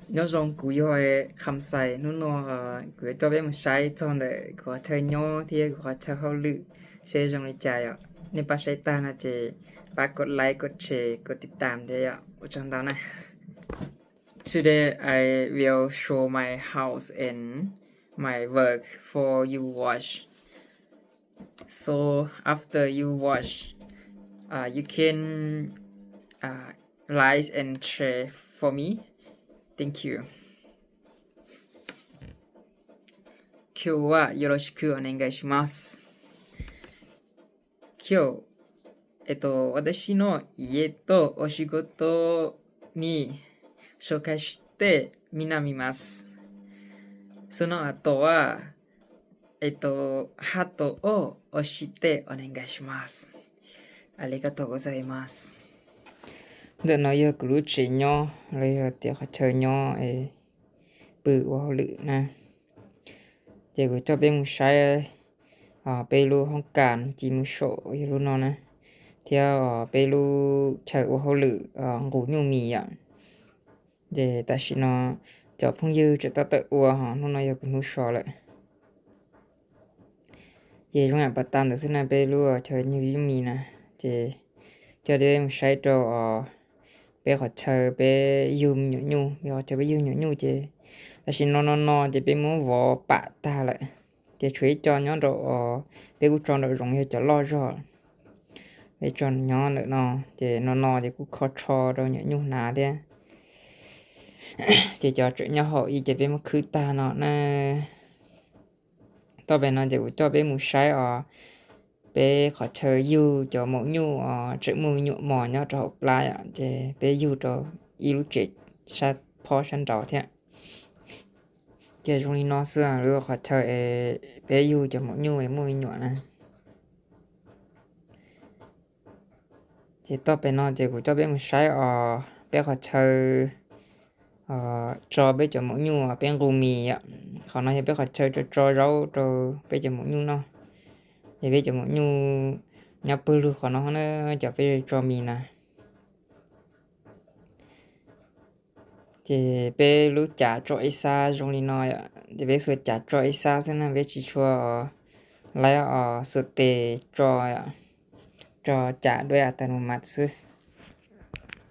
nhớ rằng cú yêu khăm sai nó cú cho bé một sai trong đấy có chơi nhớ thì có chơi hậu lự sẽ trong đi chạy ạ nếu ba sai ta là chỉ ba กดไลค์กดแชร์กดติดตามได้อ่ะจังตามนะ Today I will show my house and my work for you watch. So after you watch, you can like and share for me. Thank you. 今日はよろしくお願いします。今日私の家とお仕事に紹介してみます。その後はハートを押してお願いします。ありがとうございます。Đợt nói giờ cứ chỉ nhỏ rồi tiếc chơi nhỏ bự vào lự nè. Giờ cứ cho bên một sai bê lu không cản chỉ một số luôn nó nè. Theo bê lu chạy vào lự ngủ nhu mì ạ. Để ta chỉ nó cho phong dư cho ta tự ua nó nói giờ cứ nụ sò lại. Giờ chúng ta bắt tan được xin là bê lu chạy nhu mì nè. Để cho đến một sai cho bé họ chờ bé dùng nhũ nhu bé họ chờ bé dùng nhũ nhu chứ ta xin nó chứ bé muốn vỏ bạ ta lại chứ chuối cho nhó độ bé cũng cho độ rộng như cho lo rồi bé cho nhó nữa nó chứ nó thì cũng khó cho đâu nhũ nhu nà thế chứ cho chuyện nhó họ y chứ bé muốn khứ ta nó nè tao bé nó chứ cho bé muốn sai bé khó chờ yu cho mẫu nhu chữ mù nhu mò nhó cho học lại ạ chứ bé yu cho ilu chết sát phó sân đầu thế chứ trong lý nó xưa rồi khó chờ bé yu cho mẫu nhu mù nhu nè chứ tao bé nó chứ cho bé một sai bé khó chờ cho bé cho mẫu nhu bé ngủ mì ạ khó nói bé khó chờ cho rau cho bé cho mẫu nhu nó thì bây giờ một nhu nhập bự luôn khỏi nó cho bây cho mình nè thì bây lúc trả cho isa trong đi nói thì bây giờ trả cho isa thế nào bây chỉ cho lấy sự tệ cho trả đôi tên một mặt sư